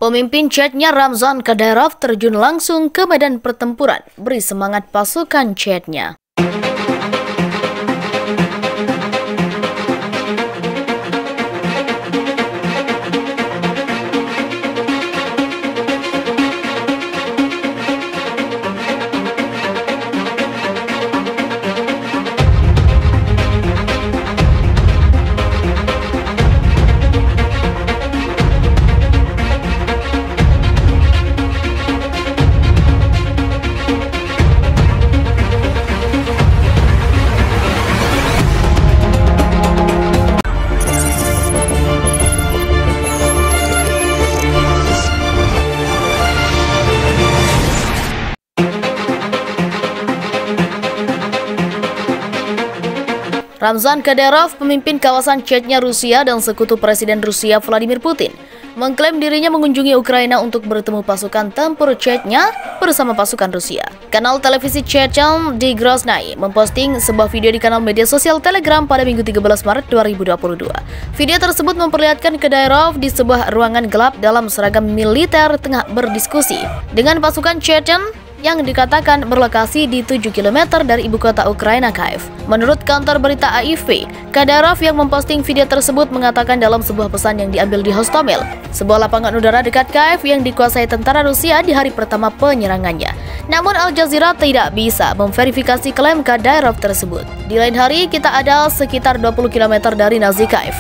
Pemimpin Chechnya Ramzan Kadyrov terjun langsung ke medan pertempuran, beri semangat pasukan Chechnya. Ramzan Kadyrov, pemimpin kawasan Chechnya Rusia dan sekutu Presiden Rusia Vladimir Putin, mengklaim dirinya mengunjungi Ukraina untuk bertemu pasukan tempur Chechnya bersama pasukan Rusia. Kanal televisi Chechen di Grozny memposting sebuah video di kanal media sosial Telegram pada Minggu 13 Maret 2022. Video tersebut memperlihatkan Kadyrov di sebuah ruangan gelap dalam seragam militer tengah berdiskusi dengan pasukan Chechen yang dikatakan berlokasi di 7 km dari ibu kota Ukraina, Kiev. Menurut kantor berita AFP, Kadyrov yang memposting video tersebut mengatakan dalam sebuah pesan yang diambil di Hostomel, sebuah lapangan udara dekat Kiev yang dikuasai tentara Rusia di hari pertama penyerangannya. Namun Al Jazeera tidak bisa memverifikasi klaim Kadyrov tersebut. Di lain hari, kita ada sekitar 20 km dari Nazi Kiev.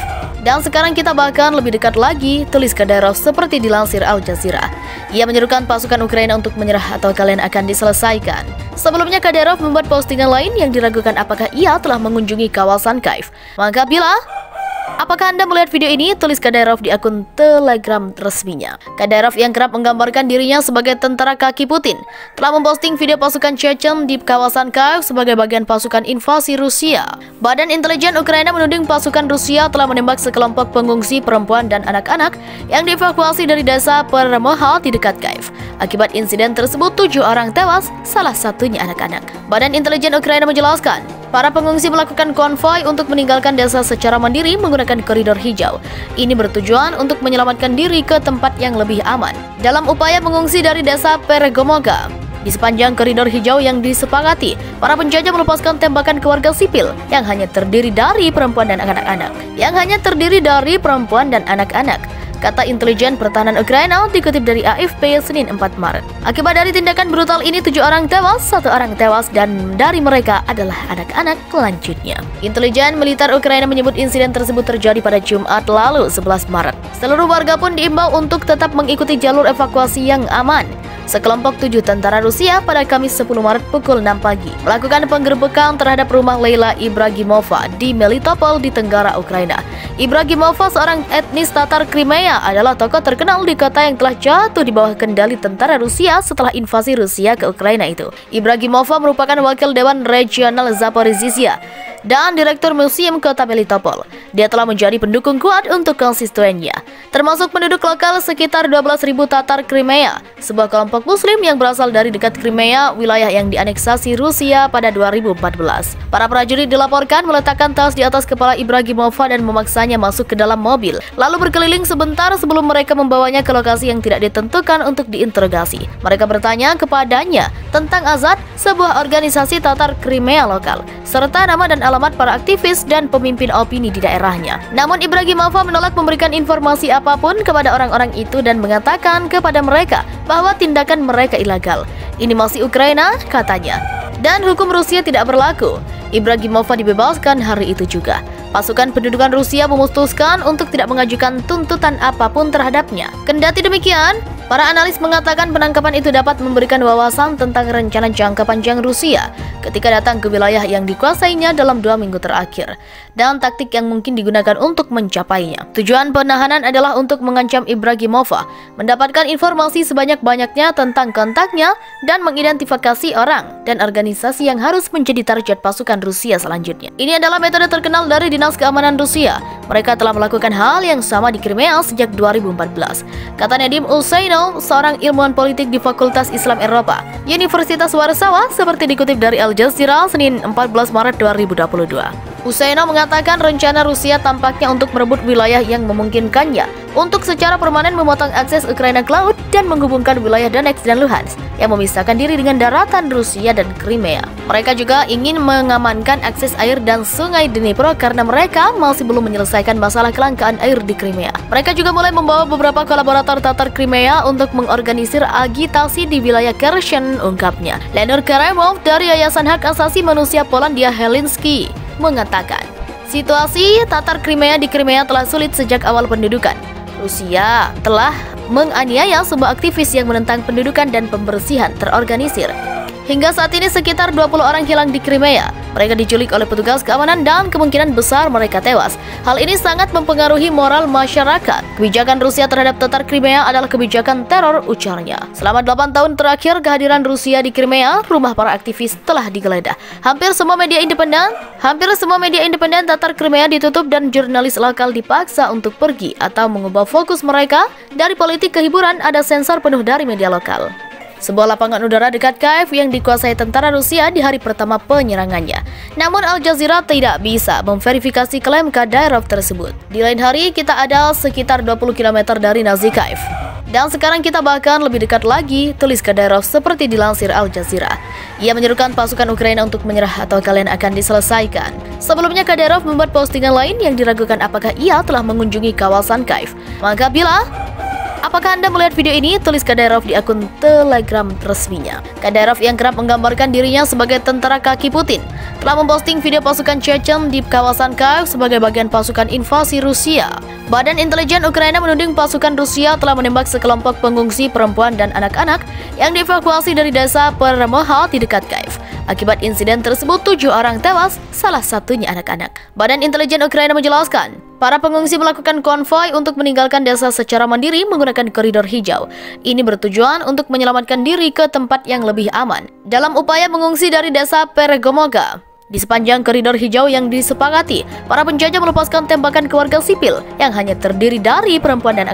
Dan sekarang kita bahkan lebih dekat lagi, tulis Kadyrov seperti dilansir Al Jazeera. Ia menyerukan pasukan Ukraina untuk menyerah atau kalian akan diselesaikan. Sebelumnya Kadyrov membuat postingan lain yang diragukan apakah ia telah mengunjungi kawasan Kiev. Maka apakah Anda melihat video ini? Tulis Kadyrov di akun Telegram resminya. Kadyrov yang kerap menggambarkan dirinya sebagai tentara kaki Putin telah memposting video pasukan Chechen di kawasan Kiev sebagai bagian pasukan invasi Rusia. Badan intelijen Ukraina menuding pasukan Rusia telah menembak sekelompok pengungsi perempuan dan anak-anak yang dievakuasi dari desa Permoha di dekat Kiev. Akibat insiden tersebut, 7 orang tewas, salah satunya anak-anak. Badan intelijen Ukraina menjelaskan, para pengungsi melakukan konvoi untuk meninggalkan desa secara mandiri menggunakan koridor hijau. Ini bertujuan untuk menyelamatkan diri ke tempat yang lebih aman. Dalam upaya mengungsi dari desa Peregomoga, di sepanjang koridor hijau yang disepakati, para penjajah melepaskan tembakan ke warga sipil yang hanya terdiri dari perempuan dan anak-anak. Kata intelijen pertahanan Ukraina dikutip dari AFP Senin 4 Maret. Akibat dari tindakan brutal ini, 7 orang tewas, 1 orang tewas, dan dari mereka adalah anak-anak selanjutnya. Intelijen militer Ukraina menyebut insiden tersebut terjadi pada Jumat lalu 11 Maret. Seluruh warga pun diimbau untuk tetap mengikuti jalur evakuasi yang aman. Sekelompok 7 tentara Rusia pada Kamis 10 Maret pukul 6 pagi melakukan penggerbekan terhadap rumah Leila Ibragimova di Melitopol di Tenggara Ukraina. Ibragimova, seorang etnis Tatar Crimea, adalah tokoh terkenal di kota yang telah jatuh di bawah kendali tentara Rusia setelah invasi Rusia ke Ukraina itu. Ibragimova merupakan wakil Dewan Regional Zaporizhzhia dan Direktur Museum Kota Melitopol. Dia telah menjadi pendukung kuat untuk konstituennya, termasuk penduduk lokal sekitar 12.000 Tatar Crimea, sebuah kelompok Muslim yang berasal dari dekat Crimea, wilayah yang dianeksasi Rusia pada 2014. Para prajurit dilaporkan meletakkan tas di atas kepala Ibragimova dan memaksanya masuk ke dalam mobil, lalu berkeliling sebentar sebelum mereka membawanya ke lokasi yang tidak ditentukan untuk diinterogasi. Mereka bertanya kepadanya tentang Azad, sebuah organisasi Tatar Crimea lokal, serta nama dan alamat para aktivis dan pemimpin opini di daerahnya. Namun Ibragimova menolak memberikan informasi apapun kepada orang-orang itu dan mengatakan kepada mereka bahwa tindakan mereka ilegal. Ini masih Ukraina, katanya, dan hukum Rusia tidak berlaku. Ibragimova dibebaskan hari itu juga. Pasukan pendudukan Rusia memutuskan untuk tidak mengajukan tuntutan apapun terhadapnya. Kendati demikian, para analis mengatakan penangkapan itu dapat memberikan wawasan tentang rencana jangka panjang Rusia ketika datang ke wilayah yang dikuasainya dalam 2 minggu terakhir, dan taktik yang mungkin digunakan untuk mencapainya. Tujuan penahanan adalah untuk mengancam Ibragimova, mendapatkan informasi sebanyak-banyaknya tentang kontaknya, dan mengidentifikasi orang dan organisasi yang harus menjadi target pasukan Rusia selanjutnya. Ini adalah metode terkenal dari Dinas Keamanan Rusia. Mereka telah melakukan hal yang sama di Crimea sejak 2014, kata Nedim Usainov, seorang ilmuwan politik di Fakultas Islam Eropa, Universitas Warsawa, seperti dikutip dari Al Jazeera Senin 14 Maret 2022. Usaina mengatakan rencana Rusia tampaknya untuk merebut wilayah yang memungkinkannya untuk secara permanen memotong akses Ukraina ke laut dan menghubungkan wilayah Donetsk dan Luhansk yang memisahkan diri dengan daratan Rusia dan Crimea. Mereka juga ingin mengamankan akses air dan sungai Dnipro karena mereka masih belum menyelesaikan masalah kelangkaan air di Crimea. Mereka juga mulai membawa beberapa kolaborator Tatar Crimea untuk mengorganisir agitasi di wilayah Kherson, ungkapnya. Leonid Karemov dari Yayasan Hak Asasi Manusia Polandia Helsinki mengatakan, situasi Tatar Crimea di Crimea telah sulit sejak awal pendudukan. Rusia telah menganiaya sebuah aktivis yang menentang pendudukan dan pembersihan terorganisir. Hingga saat ini sekitar 20 orang hilang di Crimea. Mereka diculik oleh petugas keamanan dan kemungkinan besar mereka tewas. Hal ini sangat mempengaruhi moral masyarakat. Kebijakan Rusia terhadap Tatar Crimea adalah kebijakan teror, ujarnya. Selama 8 tahun terakhir kehadiran Rusia di Crimea, rumah para aktivis telah digeledah. Hampir semua media independen Tatar Crimea ditutup dan jurnalis lokal dipaksa untuk pergi atau mengubah fokus mereka dari politik ke hiburan. Ada sensor penuh dari media lokal. Sebuah lapangan udara dekat Kiev yang dikuasai tentara Rusia di hari pertama penyerangannya. Namun Al Jazeera tidak bisa memverifikasi klaim Kadyrov tersebut. Di lain hari, kita ada sekitar 20 km dari Nazi Kiev. Dan sekarang kita bahkan lebih dekat lagi, tulis Kadyrov seperti dilansir Al Jazeera. Ia menyerukan pasukan Ukraina untuk menyerah atau kalian akan diselesaikan. Sebelumnya Kadyrov membuat postingan lain yang diragukan apakah ia telah mengunjungi kawasan Kiev. Apakah Anda melihat video ini? Tulis Kadyrov di akun Telegram resminya. Kadyrov yang kerap menggambarkan dirinya sebagai tentara kaki Putin telah memposting video pasukan Chechen di kawasan Kiev sebagai bagian pasukan invasi Rusia. Badan Intelijen Ukraina menuding pasukan Rusia telah menembak sekelompok pengungsi perempuan dan anak-anak yang dievakuasi dari desa Permoha di dekat Kiev. Akibat insiden tersebut, 7 orang tewas, salah satunya anak-anak. Badan Intelijen Ukraina menjelaskan, para pengungsi melakukan konvoi untuk meninggalkan desa secara mandiri menggunakan koridor hijau. Ini bertujuan untuk menyelamatkan diri ke tempat yang lebih aman dalam upaya mengungsi dari desa Pergomoga. Di sepanjang koridor hijau yang disepakati, para penjajah melepaskan tembakan ke warga sipil yang hanya terdiri dari perempuan dan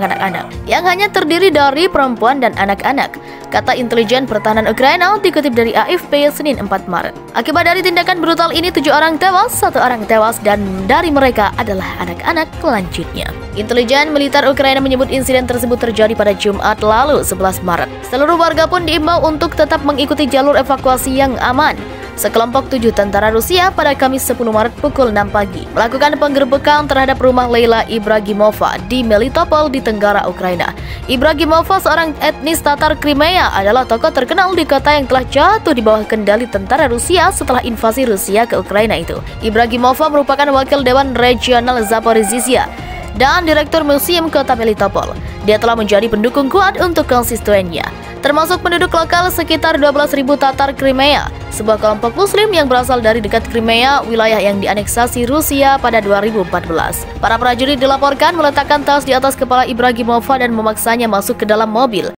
anak-anak. Kata intelijen pertahanan Ukraina dikutip dari AFP Senin 4 Maret. Akibat dari tindakan brutal ini, 7 orang tewas, 1 orang tewas, dan dari mereka adalah anak-anak selanjutnya. Intelijen militer Ukraina menyebut insiden tersebut terjadi pada Jumat lalu 11 Maret. Seluruh warga pun diimbau untuk tetap mengikuti jalur evakuasi yang aman. Sekelompok 7 tentara Rusia pada Kamis 10 Maret pukul 6 pagi melakukan penggerbekan terhadap rumah Leila Ibragimova di Melitopol di Tenggara Ukraina. Ibragimova, seorang etnis Tatar Crimea, adalah tokoh terkenal di kota yang telah jatuh di bawah kendali tentara Rusia setelah invasi Rusia ke Ukraina itu. Ibragimova merupakan wakil Dewan Regional Zaporizhzhia dan Direktur Museum Kota Melitopol. Dia telah menjadi pendukung kuat untuk konstituennya, termasuk penduduk lokal sekitar 12.000 Tatar Crimea, sebuah kelompok muslim yang berasal dari dekat Crimea, wilayah yang dianeksasi Rusia pada 2014. Para prajurit dilaporkan meletakkan tas di atas kepala Ibragimova dan memaksanya masuk ke dalam mobil.